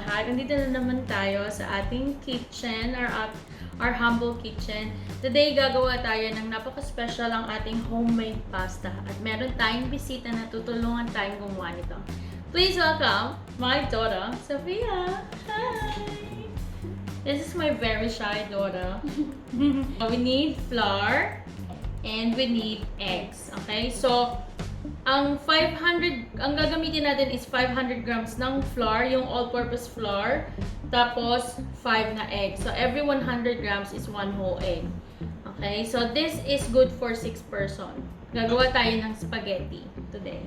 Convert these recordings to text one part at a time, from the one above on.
lahat. Nandito na naman tayo sa ating kitchen, our humble kitchen. Today, gagawa tayo ng napaka-special ang ating homemade pasta. At meron tayong bisita na tutulungan tayong gumawa nito. Please welcome my daughter, Sophia. Hi! This is my very shy daughter. We need flour and we need eggs. Okay? So, ang gagamitin natin is 500 grams ng flour, yung all-purpose flour, tapos 5 na egg. So, every 100 grams is 1 whole egg. Okay? So, this is good for 6 person. Gagawa tayo ng spaghetti today.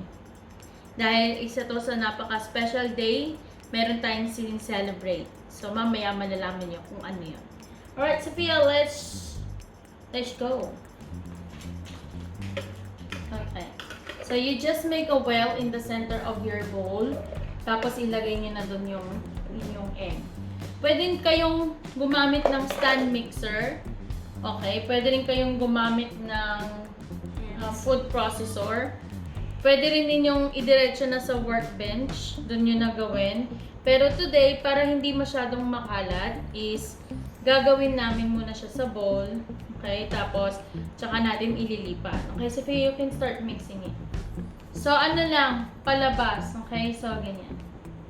Dahil isa to sa napaka-special day, meron tayong celebrate. So, mamaya malalaman niyo kung ano yun. Alright, Sophia, let's go. Okay. So, you just make a well in the center of your bowl. Tapos, ilagay niyo na dun yung egg. Pwede kayong gumamit ng stand mixer. Okay. Pwede rin kayong gumamit ng food processor. Pwede rin ninyong idiretso na sa workbench. Dun yun na gawin. Pero today, para hindi masyadong makalat, is gagawin namin muna siya sa bowl. Okay. Tapos, tsaka natin ililipat. Okay. So, you can start mixing it. So, ano lang, palabas. Okay? So, ganyan.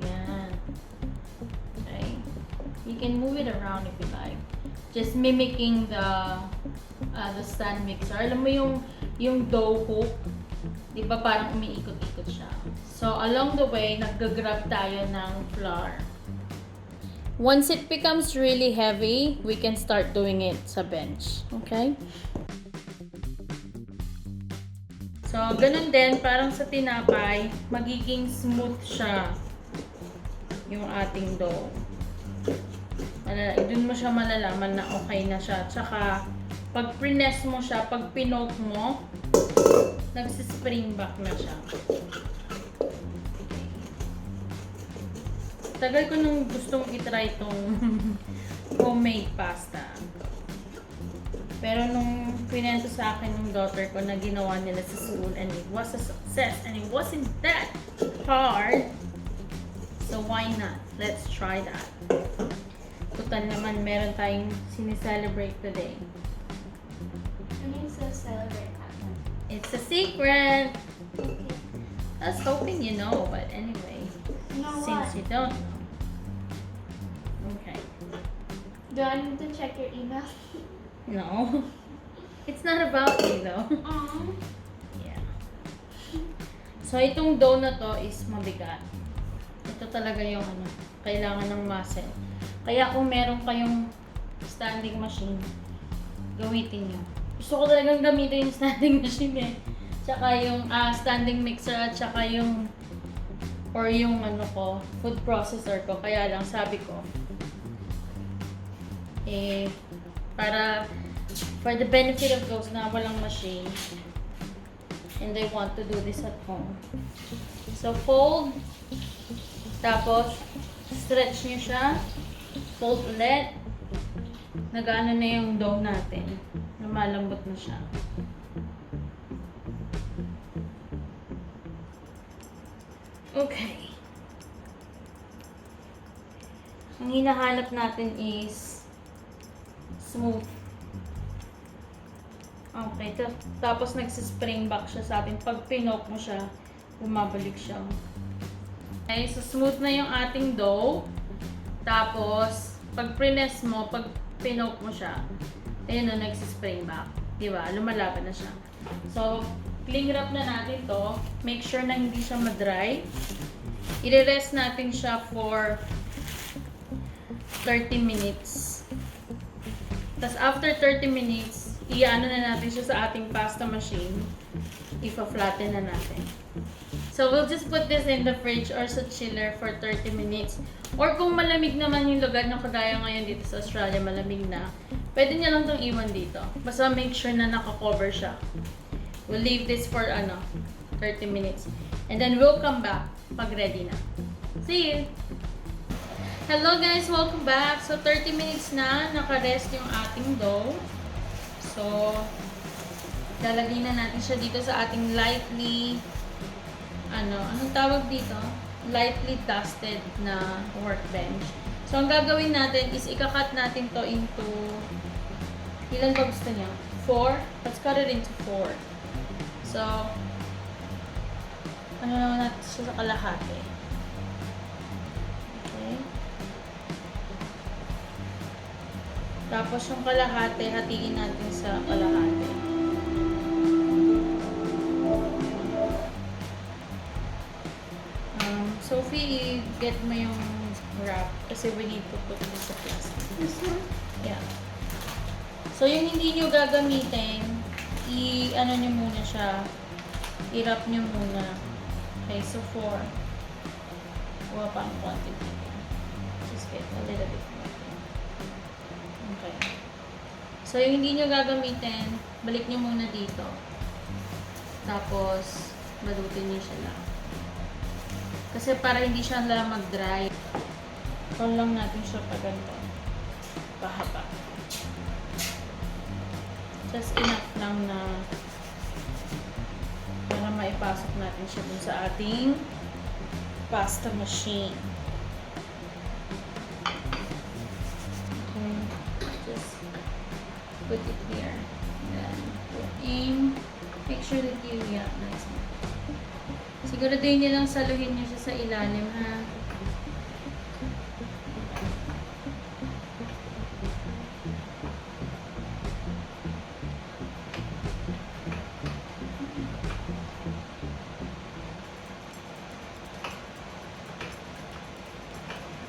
Yan. Okay? You can move it around if you like. Just mimicking the stand mixer. Alam mo yung dough hook? Di ba parang umiikot-ikot siya? So, along the way, nag-grab tayo ng flour. Once it becomes really heavy, we can start doing it sa bench. Okay? So, ganun din, parang sa tinapay, magiging smooth siya yung ating dough. Doon mo siya malalaman na okay na siya. Tsaka, pag press mo siya, pag pinoke mo, nagsispring back na siya. Tagal ko nung gustong itry itong homemade pasta. Pero nung pinento sa akin ng daughter ko na ginawa nila sa school and it was a success and it wasn't that hard. So why not? Let's try that. Total naman meron tayong sinicelebrate today. Ano yung celebrate natin? It's a secret! Okay. I was hoping you know, but anyway. You know Since what? you don't know. Okay. Do I need to check your email? No. It's not about me though. Yeah. So, itong dough na to is mabigat. Ito talaga yung kailangan ng muscle. Kaya kung meron kayong standing machine, gamitin nyo. Gusto ko talagang gamitin yung standing machine eh. Tsaka yung standing mixer at tsaka yung food processor ko. Kaya lang sabi ko, para for the benefit of those na walang machine and they want to do this at home. So, fold. Tapos, stretch nyo siya. Fold ulit. Nag-ano na yung dough natin. Lumalambot na siya. Okay. Ang hinahanap natin is smooth. Okay. Tapos nagsispring back siya sa atin. Pag pinoke mo siya, bumabalik siya. Okay. So, smooth na yung ating dough. Tapos, pag press mo, pag pinoke mo siya, ayun o, nagsispring back. Diba? Lumalaban na siya. So, cling wrap na natin to. Make sure na hindi siya ma-dry. I-rest natin siya for 30 minutes. Tapos, after 30 minutes, i-ano na natin siya sa ating pasta machine. Ipa-flatten na natin. So, we'll just put this in the fridge or sa chiller for 30 minutes. Or kung malamig naman yung lugar na kagaya ngayon dito sa Australia, malamig na, pwede niya lang itong iwan dito. Basta make sure na naka-cover siya. We'll leave this for 30 minutes. And then we'll come back pag ready na. See you! Hello guys! Welcome back! So 30 minutes na, naka-rest yung ating dough. So, lalagay na natin siya dito sa ating lightly, anong tawag dito? lightly dusted na workbench. So, ang gagawin natin is ikakat natin to into, ilan ba gusto niya? 4? Let's cut it into 4. So, ano naman natin siya sa kalahati. Okay. Tapos yung kalahati, hatiin natin sa kalahati. Sophie, get mo yung wrap kasi we need to put this sa plastic. This one? Yeah. So, yung hindi nyo gagamitin, i-ano nyo muna siya, i-wrap nyo muna. Okay, so 4. Kuha pa ang quantity. Just get a little bit more. Okay. So, yung hindi nyo gagamitin, balik nyo muna dito. Tapos, balutin nyo siya lang. Kasi para hindi siya lang mag-dry, roll lang natin siya pa ganito. Pahaba. Just enough lang na para maipasok natin siya dun sa ating pasta machine. Okay. Just put it here. Then, aim. Make sure that you, yeah, nice. Siguraduhin niyo lang saluhin niyo siya sa ilalim, ha?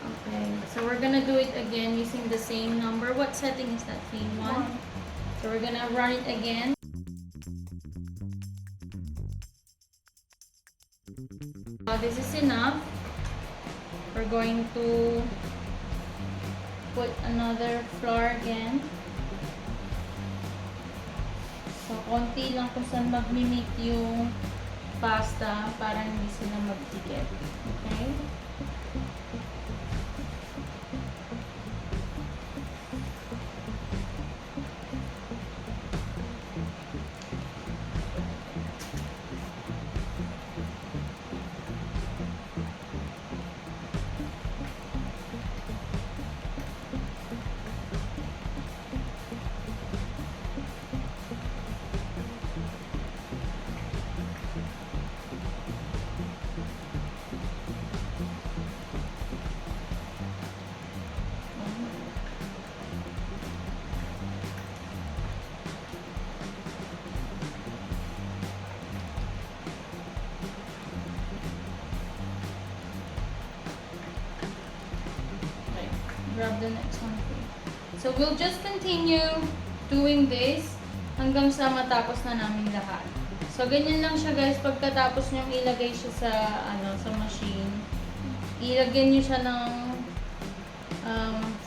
Okay, so we're gonna do it again using the same number. What setting is that, Fane? 1? So we're gonna run it again. This is enough. We're going to put another flour again. So, konti lang kung saan mag-meet yung pasta para hindi sila magtikit. Okay? Grab the next one. So, we'll just continue doing this hanggang sa matapos na namin lahat. So, ganyan lang siya guys. Pagkatapos nyo ilagay siya sa, sa machine, ilagyan nyo siya ng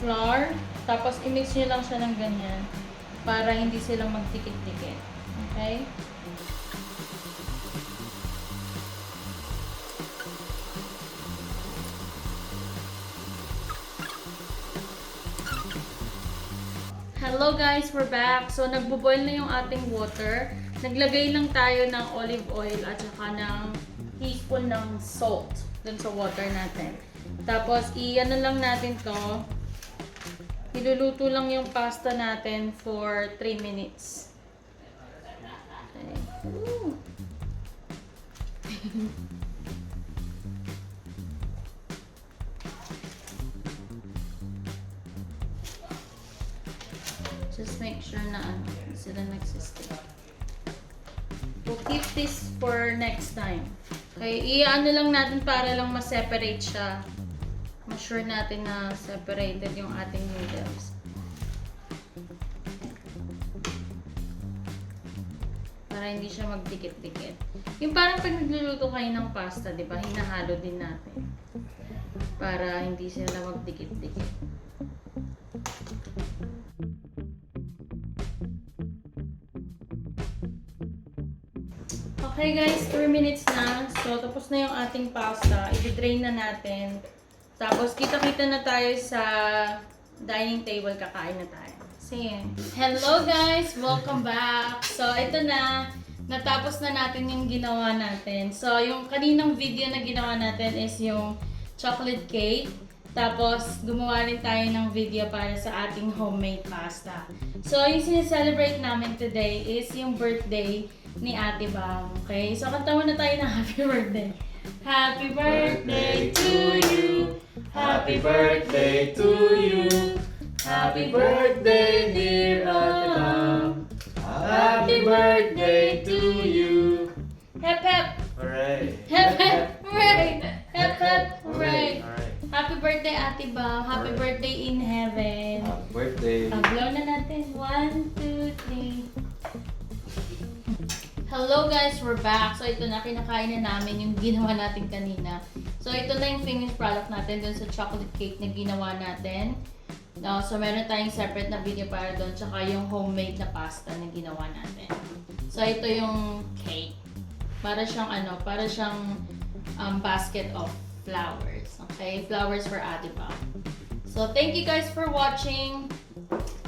flour. Tapos, i-mix nyo lang siya ng ganyan para hindi sila magtikit-tikit. Okay? Hello guys, we're back. So, nagbo-boil na yung ating water. Naglagay lang tayo ng olive oil at saka ng teaspoon ng salt dun sa water natin. Tapos, i-ano lang natin to. Iluluto lang yung pasta natin for 3 minutes. Okay. Just make sure na hindi sila nagsistay. We'll keep this for next time. Okay, i-ano lang natin para lang ma-separate siya. Ma-sure natin na separated yung ating noodles. Para hindi siya magdikit-dikit. Yung parang pag nagluluto kayo ng pasta, di ba? Hinahalo din natin. Para hindi sila magdikit-dikit. Okay guys, 3 minutes na. So, tapos na yung ating pasta. I-drain na natin. Tapos, kita-kita na tayo sa dining table. Kakain na tayo. See you. Hello guys! Welcome back! So, ito na. natapos na natin yung ginawa natin. So, yung kaninang video na ginawa natin is yung chocolate cake. Tapos, gumawa rin tayo ng video para sa ating homemade pasta. So, yung sineselebrate namin today is yung birthday ni Ate Bang. Okay? So, kanta muna tayo ng happy birthday. Happy birthday to you. Happy birthday to you. Happy birthday, dear Ate Bang. Happy birthday to you. Hep hep. Hooray! Hep hep. Hooray. Hep hep. Hooray. Alright. Happy birthday, Ate Bang. Happy birthday in heaven. Happy birthday! Blow na natin. 1, 2, 3. Hello guys, we're back. So ito na, kinakain na namin yung ginawa natin kanina. So ito na yung finished product natin dun sa chocolate cake na ginawa natin. No, so meron tayong separate na video para doon, tsaka yung homemade na pasta na ginawa natin. So ito yung cake. Para siyang basket of flowers. Okay, flowers for Ate Bang. So thank you guys for watching.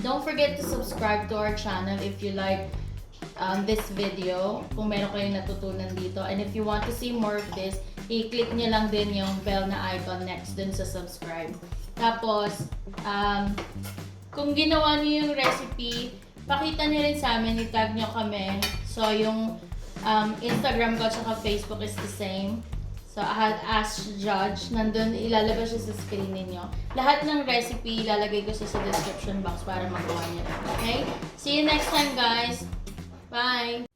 Don't forget to subscribe to our channel if you like this video, kung meron kayong natutunan dito. And if you want to see more of this, i-click nyo lang din yung bell na icon next dun sa subscribe. Tapos, kung ginawa nyo yung recipe, pakita nyo rin sa amin, i-tag nyo kami. So, yung Instagram ko at Facebook is the same. So, Ask Judge, nandun, ilalabas siya sa screen ninyo. Lahat ng recipe, ilalagay ko siya sa description box para magawa nyo. Okay? See you next time, guys! Bye!